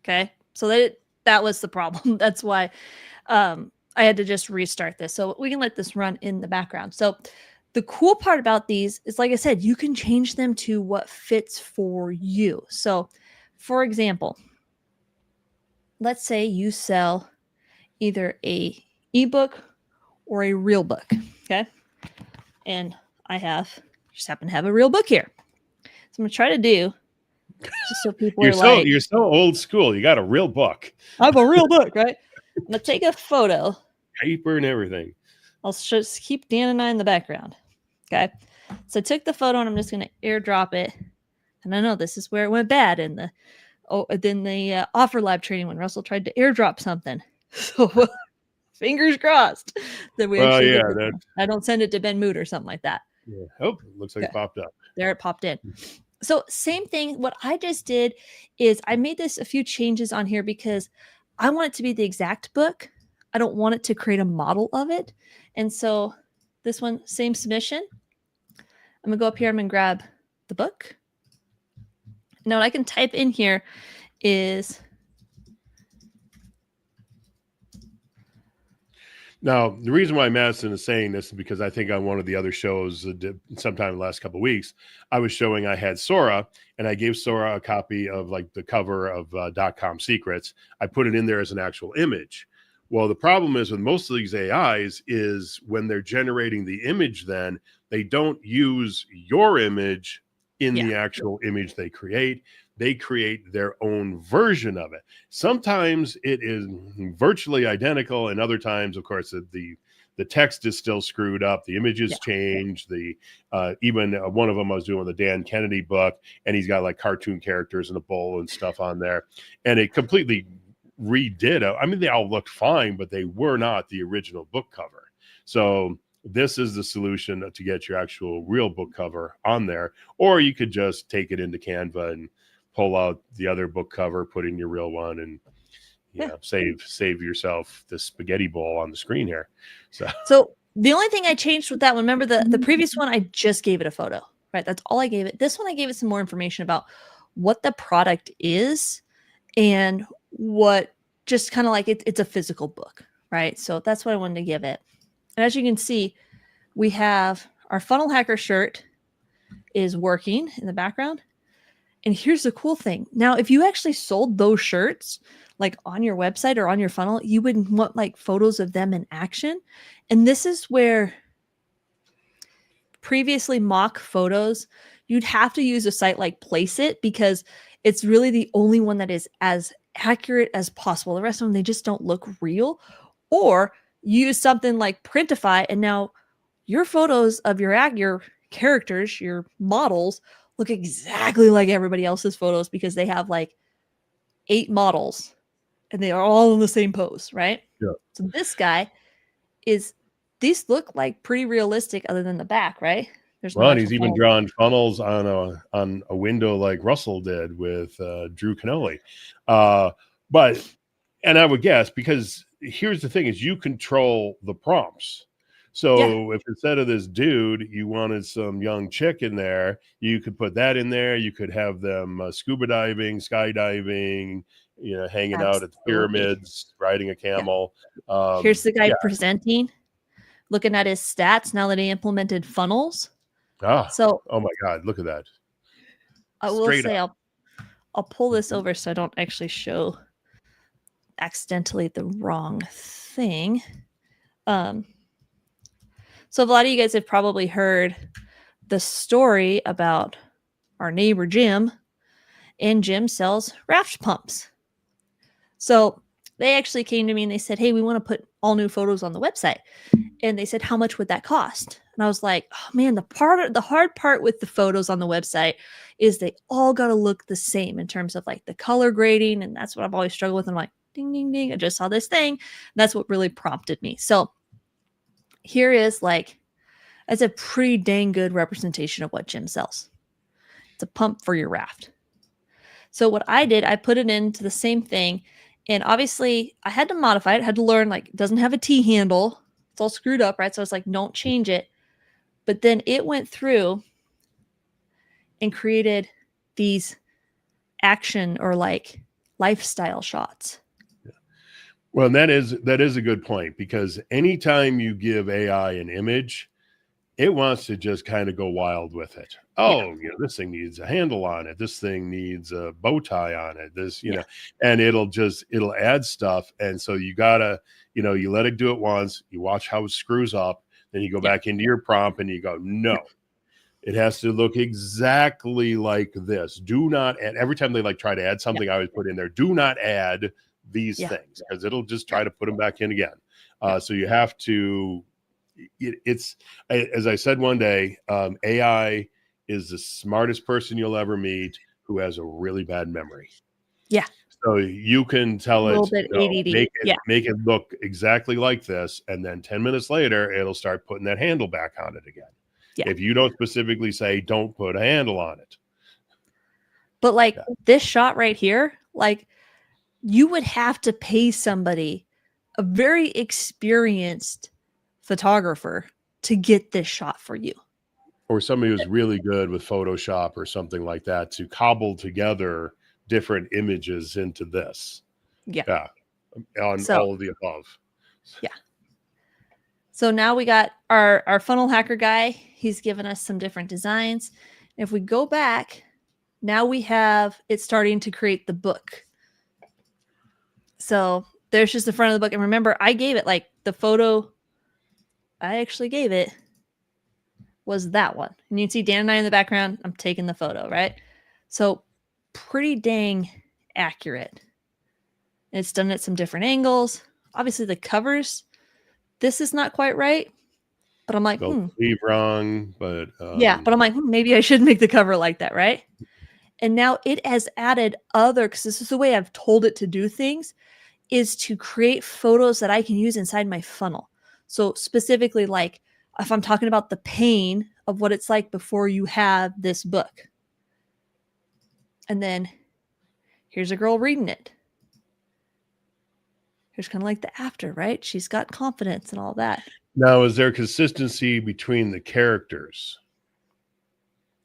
Okay. So that was the problem. That's why I had to just restart this. So we can let this run in the background. So the cool part about these is, like I said, you can change them to what fits for you. So for example, let's say you sell either a ebook or a real book. Okay. And I just happen to have a real book here. So I'm gonna try to do just so people you're so old school. You got a real book. I have a real book, right? I'm gonna take a photo. Paper and everything. I'll just keep Dan and I in the background. Okay. So I took the photo and I'm just gonna airdrop it. And I know this is where it went bad in the Offer Lab training when Russell tried to airdrop something. So fingers crossed that we I don't send it to Ben Mood or something like that. Yeah. Oh, looks like it popped up. There it popped in. So same thing. What I just did is I made a few changes on here because I want it to be the exact book. I don't want it to create a model of it. And so this one, same submission. I'm gonna go up here. I'm gonna grab the book. Now what I can type in here is. Now, the reason why Madison is saying this is because I think on one of the other shows sometime in the last couple of weeks, I was showing I had Sora and I gave Sora a copy of like the cover of .com Secrets. I put it in there as an actual image. Well, the problem is with most of these AIs is when they're generating the image, then they don't use your image in the actual image they create. They create their own version of it. Sometimes it is virtually identical, and other times, of course, the text is still screwed up. The images changed. The even one of them I was doing with the Dan Kennedy book, and he's got like cartoon characters in a bowl and stuff on there, and it completely redid it. I mean, they all looked fine, but they were not the original book cover. So this is the solution to get your actual real book cover on there, or you could just take it into Canva and pull out the other book cover, put in your real one, and save yourself the spaghetti bowl on the screen here. So the only thing I changed with that one, remember the previous one, I just gave it a photo, right? That's all I gave it. This one, I gave it some more information about what the product is and what just kind of like it's a physical book, right? So that's what I wanted to give it. And as you can see, we have our Funnel Hacker shirt is working in the background. And here's the cool thing. Now, if you actually sold those shirts like on your website or on your funnel, you would want like photos of them in action. And this is where previously mock photos, you'd have to use a site like Placeit because it's really the only one that is as accurate as possible. The rest of them, they just don't look real. Or use something like Printify, and now your photos of your characters, your models, look exactly like everybody else's photos because they have like 8 models and they are all in the same pose, right? Yeah. So this guy these look like pretty realistic other than the back, right? There's no Well, and actual he's even funnel. drawn funnels on a window like Russell did with Drew Canoli. But and I would guess, because here's the thing: is you control the prompts. Yeah, So if instead of this dude, you wanted some young chick in there, you could put that in there. You could have them scuba diving, skydiving, hanging out at the absolutely. pyramids, riding a Yeah. camel. Here's the guy Yeah. presenting, looking at his stats now that he implemented funnels. Ah. So Oh my God! Look at that. I will Straight say up. I'll pull this Mhm. over so I don't actually show accidentally the wrong thing. Um, so a lot of you guys have probably heard the story about our neighbor Jim, and Jim sells raft pumps. So they actually came to me and they said, "Hey, we want to put all new photos on the website." And they said, "How much would that cost?" And I was like, "Oh man, the hard part with the photos on the website is they all got to look the same in terms of like the color grading, and that's what I've always struggled with." And I'm like, "Ding ding ding, I just saw this thing." And that's what really prompted me. So here is like, that's a pretty dang good representation of what Jim sells. It's a pump for your raft. So what I did, I put it into the same thing. And obviously I had to modify it, had to learn like it doesn't have a T handle. It's all screwed up, right? So I was like, don't change it. But then it went through and created these action or like lifestyle shots. Well, and that is a good point, because anytime you give AI an image, it wants to just kind of go wild with it. Yeah. Oh, this thing needs a handle on it. This thing needs a bow tie on it. Yeah. And it'll add stuff. And so you gotta, you let it do it once, you watch how it screws up, then you go Yeah. back into your prompt and you go, no, it has to look exactly like this. Do not add, every time they like try to add Yeah. something, I always put in there, do not add these Yeah. things, because it'll just Yeah. try to put them back in again. Yeah. So you have to, it's, as I said one day, AI is the smartest person you'll ever meet, who has a really bad memory. Yeah. So you can A tell little it, bit no, ADD. Yeah. make it look exactly like this, and then 10 minutes later, it'll start putting that handle back on it again. Yeah. If you don't specifically say, don't put a handle on it. But like Yeah. this shot right here, like you would have to pay somebody, a very experienced photographer, to get this shot for you. Or somebody who's really good with Photoshop or something like that to cobble together different images into this. Yeah. Yeah. On So all of the above. yeah. So now we got our funnel hacker guy. He's given us some different designs. If we go back, now we have it starting to create the book. So there's just the front of the book. And remember, I gave it like the photo I actually gave it was that one. And you can see Dan and I in the background. I'm taking the photo, right? So pretty dang accurate. And it's done at some different angles. Obviously, the covers, this is not quite right. But I'm like, Spelled sleeve wrong, but yeah. But I'm like, maybe I should make the cover like that, right? And now it has added other, because this is the way I've told it to do things, is to create photos that I can use inside my funnel. So specifically, like if I'm talking about the pain of what it's like before you have this book. And then here's a girl reading it. Here's kind of like the after, right? She's got confidence and all that. now, is there consistency between the characters?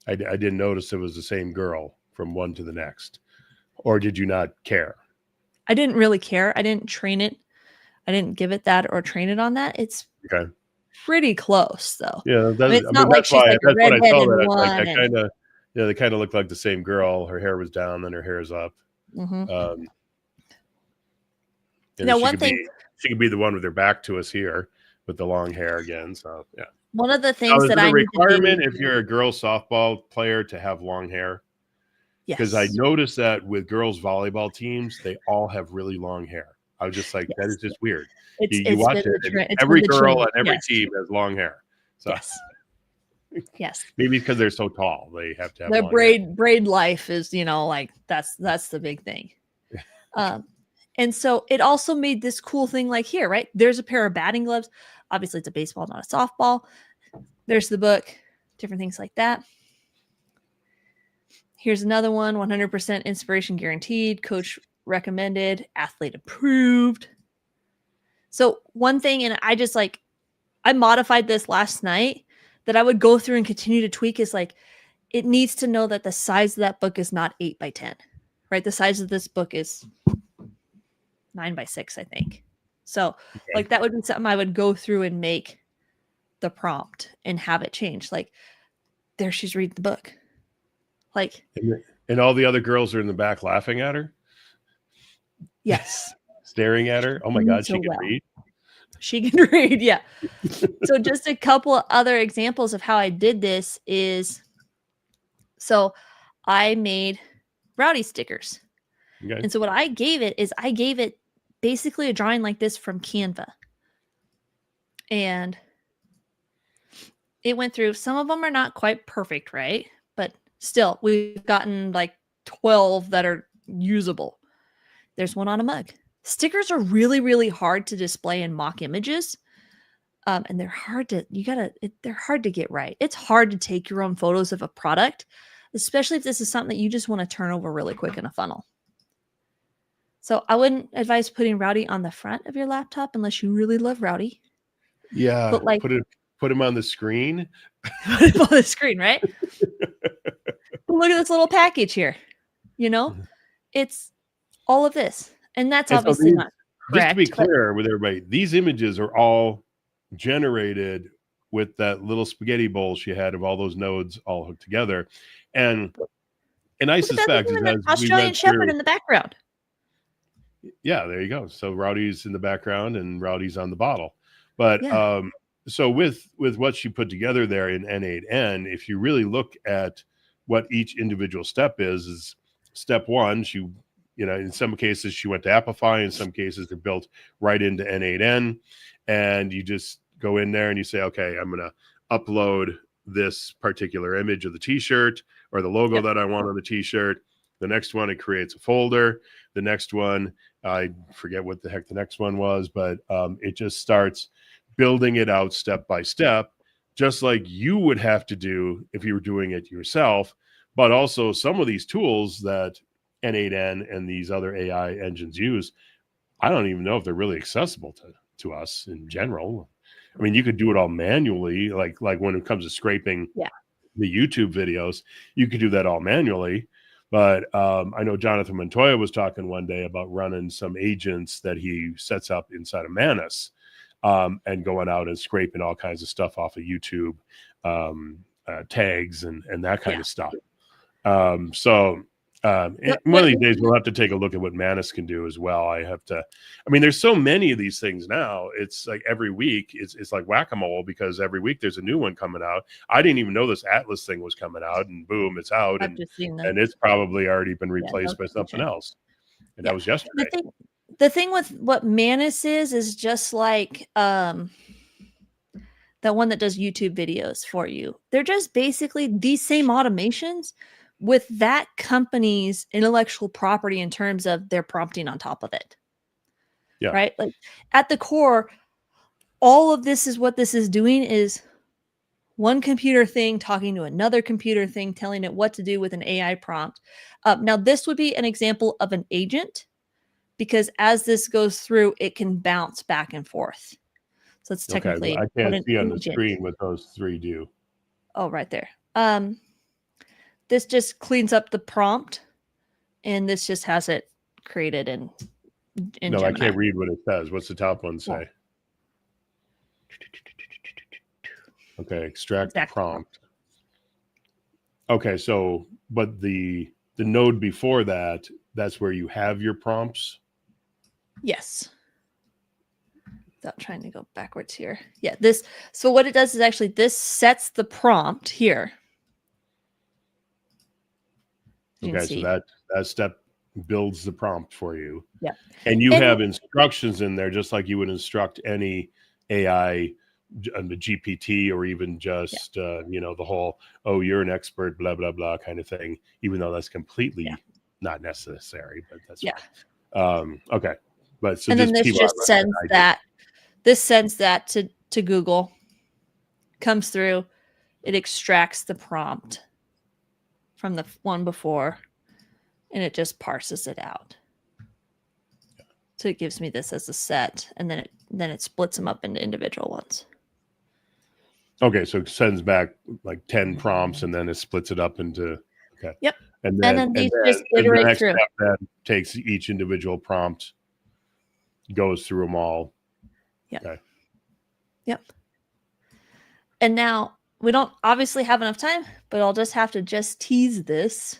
I didn't notice it was the same girl from one to the next. Or did you not care? I didn't really care. I didn't train it. I didn't give it that or train it on that. It's Okay. pretty close though. Yeah, I mean, it's not like that's she's why like a that's when I saw redheaded that. I was like, one. that And kind of, they kind of looked like the same girl. Her hair was down, then her hair's up. mm-hmm. And Now, one thing, she could be the one with her back to us here with the long hair again. So yeah. one of the Now, things is that it a I need to requirement do, if you're a girls softball player to have long hair? Because I yes, noticed that with girls volleyball teams, they all have really long hair. I was just like, that is yes, just weird. it's You it's watch been it, the and trend. It's been every the girl trend. on every Yes, team has long hair. So yes, yes. maybe because they're so tall, they have to have Their long hair. braid life is, like that's the big thing. And so it also made this cool thing like here, right? There's a pair of batting gloves. Obviously, it's a baseball, not a softball. There's the book. different things like that. Here's another one, 100% inspiration guaranteed, coach recommended, athlete approved. So one thing, and I modified this last night, that I would go through and continue to tweak, is like, it needs to know that the size of that book is not 8 by 10, right? The size of this book is 9 by 6, I think. So like that would be something I would go through and make the prompt and have it change. Like, there she's reading the book. Like, and all the other girls are in the back laughing at her. yes. Staring at her. Oh my God, she can read. She can read, yeah. So just a couple of other examples of how I did this is, so I made Rowdy stickers. Okay. And so what I gave it is, I gave it basically a drawing like this from Canva. And it went through. Some of them are not quite perfect, right? But still, we've gotten like 12 that are usable. There's one on a mug. Stickers are really, really hard to display in mock images. And they're hard to, they're hard to get right. It's hard to take your own photos of a product, especially if this is something that you just want to turn over really quick in a funnel. So I wouldn't advise putting Rowdy on the front of your laptop unless you really love Rowdy. Yeah, but like, put him on the screen. Put him on the screen, right? Look at this little package here. You know, it's all of this. And that's obviously not correct. Just to be clear with everybody, these images are all generated with that little spaghetti bowl she had of all those nodes all hooked together. And I suspect an Australian Shepherd in the background. Yeah, there you go. So Rowdy's in the background and Rowdy's on the bottle. But so with what she put together there in N8N, if you really look at what each individual step is step one, she, in some cases she went to Apify, in some cases they're built right into N8N, and you just go in there and you say, okay, I'm going to upload this particular image of the t-shirt or the logo that I want on the t-shirt. The next one, it creates a folder. The next one, I forget what the heck the next one was, but it just starts building it out step by step, just like you would have to do if you were doing it yourself. But also some of these tools that N8N and these other AI engines use, I don't even know if they're really accessible to us in general. I mean, you could do it all manually, like when it comes to scraping the YouTube videos, you could do that all manually. But I know Jonathan Montoya was talking one day about running some agents that he sets up inside of Manus and going out and scraping all kinds of stuff off of YouTube tags and that kind of stuff. One of these days we'll have to take a look at what Manus can do as well. There's so many of these things now. It's like every week it's like whack-a-mole, because every week there's a new one coming out. I didn't even know this Atlas thing was coming out, and boom, it's out, and it's probably already been replaced by something else. And that was yesterday. The thing with what Manus is just like the one that does YouTube videos for you. They're just basically these same automations with that company's intellectual property in terms of their prompting on top of it. Yeah. Right? Like at the core, all of this is what this is doing is one computer thing talking to another computer thing, telling it what to do with an AI prompt. Now, this would be an example of an agent, because as this goes through, it can bounce back and forth. So it's technically I can't see on the screen what those three do. Oh, right there. This just cleans up the prompt, and this just has it created in No, Gemini. I can't read what it says. What's the top one say? Okay, extract prompt. Okay, so but the node before that, that's where you have your prompts? Yes. Without trying to go backwards here. Yeah, this. So what it does is actually this sets the prompt here. Okay, so that step builds the prompt for you. Yeah. And you have instructions in there, just like you would instruct any AI, the GPT, or even just, the whole, oh, you're an expert, blah, blah, blah kind of thing, even though that's completely not necessary, but that's fine. Okay. But so and then this just sends that, to Google, comes through. it extracts the prompt from the one before, and it just parses it out. So it gives me this as a set, and then it splits them up into individual ones. Okay, so it sends back like 10 prompts, and then it splits it up into okay. Yep. And then these just the iterate next through. step then takes each individual prompt, goes through them all. Yep. Okay. Yep. And now we don't obviously have enough time, but I'll just have to tease this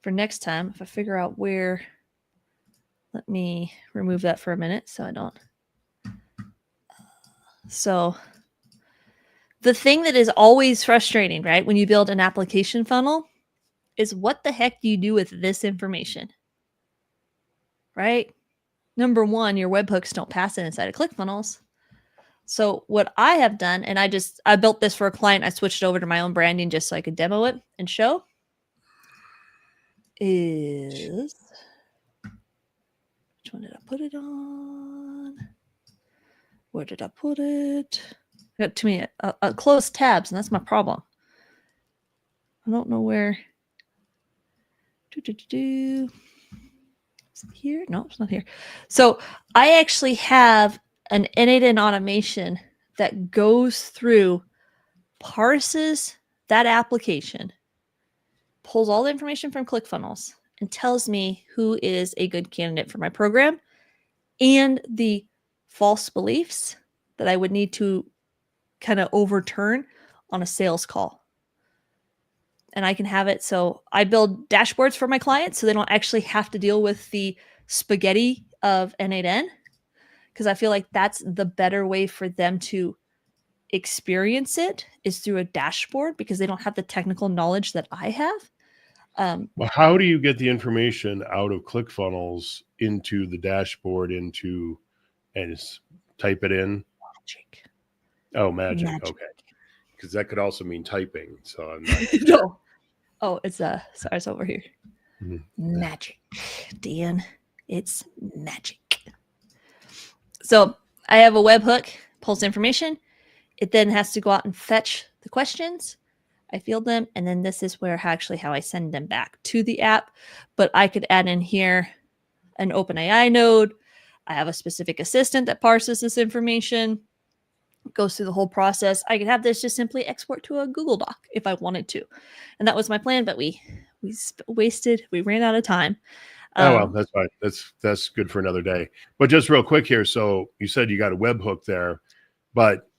for next time. If I figure out where, let me remove that for a minute so I don't. So the thing that is always frustrating, right, when you build an application funnel is what the heck do you do with this information, right? Number one, your webhooks don't pass it inside of ClickFunnels. So what I have done, and I built this for a client, I switched it over to my own branding just so I could demo it and show, is, which one did I put it on? Where did I put it? I got too many closed tabs, and that's my problem. I don't know where. Is it here? No, it's not here. So I actually have an N8N automation that goes through, parses that application, pulls all the information from ClickFunnels, and tells me who is a good candidate for my program and the false beliefs that I would need to kind of overturn on a sales call. And I can have it so I build dashboards for my clients so they don't actually have to deal with the spaghetti of N8N, because I feel like that's the better way for them to experience it, is through a dashboard, because they don't have the technical knowledge that I have. Well, how do you get the information out of ClickFunnels into the dashboard and just type it in? Magic. Oh, magic. Okay. Because that could also mean typing. So I'm not sure. No. Oh, it's sorry, it's over here. Mhm. Magic, Dan. It's magic. So I have a webhook, pulls information. It then has to go out and fetch the questions. I field them, and then this is where actually how I send them back to the app. But I could add in here an OpenAI node. I have a specific assistant that parses this information, goes through the whole process. I could have this just simply export to a Google Doc if I wanted to. And that was my plan, but we ran out of time. Oh, well, that's fine. That's good for another day. But just real quick here. So you said you got a webhook there, but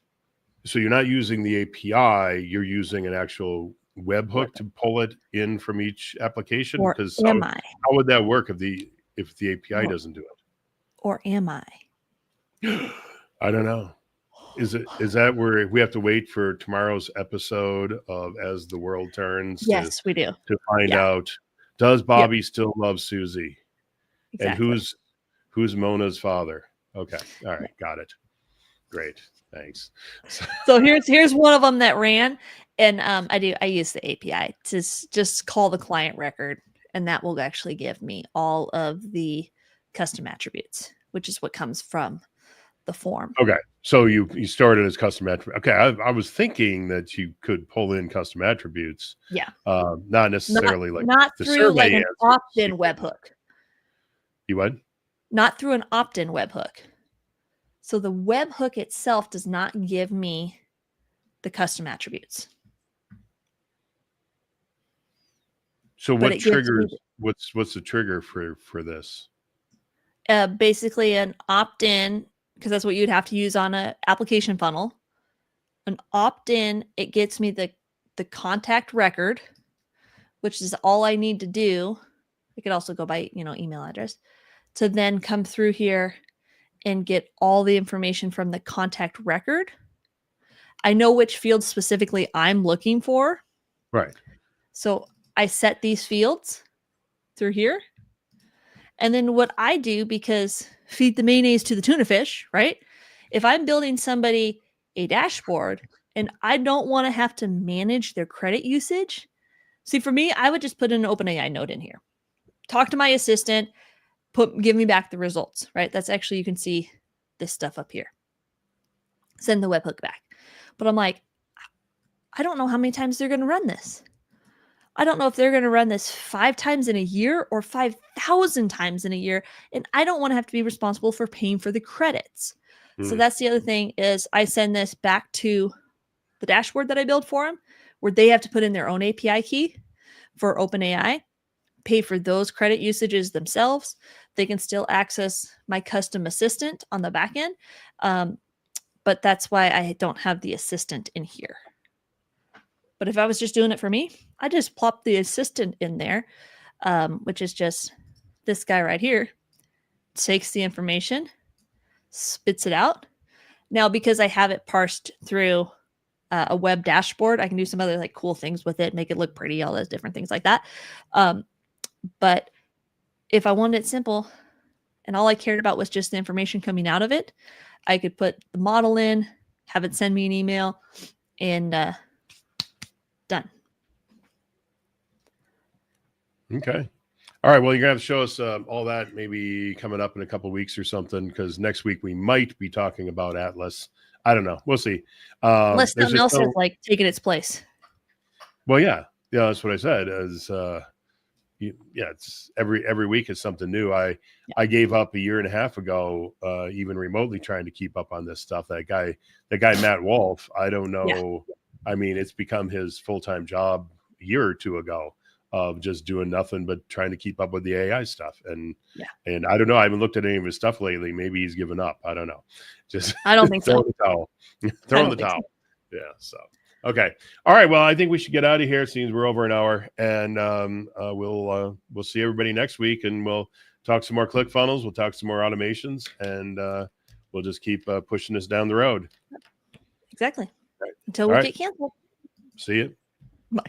so you're not using the API, you're using an actual webhook to pull it in from each application? Or Because am I? How would that work if the API doesn't do it? Or am I? I don't know. Is that where we have to wait for tomorrow's episode of As the World Turns? Yes, we do. To find out, does Bobby still love Susie? Exactly. And who's Mona's father? Okay. All right. Got it. Great. Thanks. So here's one of them that ran, and I use the API to just call the client record, and that will actually give me all of the custom attributes, which is what comes from the form. Okay. So you started as custom attribute. Okay. I was thinking that you could pull in custom attributes. Yeah. Not necessarily not through like an opt-in webhook. You what? Not through an opt-in webhook. So the webhook itself does not give me the custom attributes. So what triggers? What's the trigger for this? Basically an opt-in, because that's what you'd have to use on an application funnel. An opt-in, it gets me the contact record, which is all I need to do. It could also go by email address, to then come through here and get all the information from the contact record. I know which fields specifically I'm looking for. Right. So I set these fields through here. And then what I do, because feed the mayonnaise to the tuna fish, right? If I'm building somebody a dashboard and I don't want to have to manage their credit usage, see, for me, I would just put an OpenAI node in here. Talk to my assistant, give me back the results, right? That's actually, you can see this stuff up here. Send the webhook back. But I'm like, I don't know how many times they're going to run this. I don't know if they're going to run this 5 times in a year or 5,000 times in a year. And I don't want to have to be responsible for paying for the credits. So that's the other thing is I send this back to the dashboard that I build for them, where they have to put in their own API key for OpenAI, pay for those credit usages themselves. They can still access my custom assistant on the back end. But that's why I don't have the assistant in here. But if I was just doing it for me, I just plop the assistant in there, which is just this guy right here, takes the information, spits it out. Now, because I have it parsed through a web dashboard, I can do some other like cool things with it, make it look pretty, all those different things like that. But if I wanted it simple and all I cared about was just the information coming out of it, I could put the model in, have it send me an email, and done. Okay. All right. Well, you're going to have to show us all that maybe coming up in a couple of weeks or something, because next week we might be talking about Atlas. I don't know. We'll see. Unless something else has like taken its place. Well, yeah. Yeah, that's what I said. It's every week is something new. I gave up a year and a half ago, even remotely trying to keep up on this stuff. That guy Matt Wolf, I don't know. Yeah. I mean, it's become his full-time job a year or two ago of just doing nothing but trying to keep up with the AI stuff. And I don't know. I haven't looked at any of his stuff lately. Maybe he's given up. I don't know. Just I don't think throw so. the towel. Throw in the towel. So. Yeah. So okay. All right. Well, I think we should get out of here. It seems we're over an hour, and we'll see everybody next week, and we'll talk some more ClickFunnels. We'll talk some more automations, and we'll just keep pushing this down the road. Exactly. Right. Until we get canceled. See you. Bye.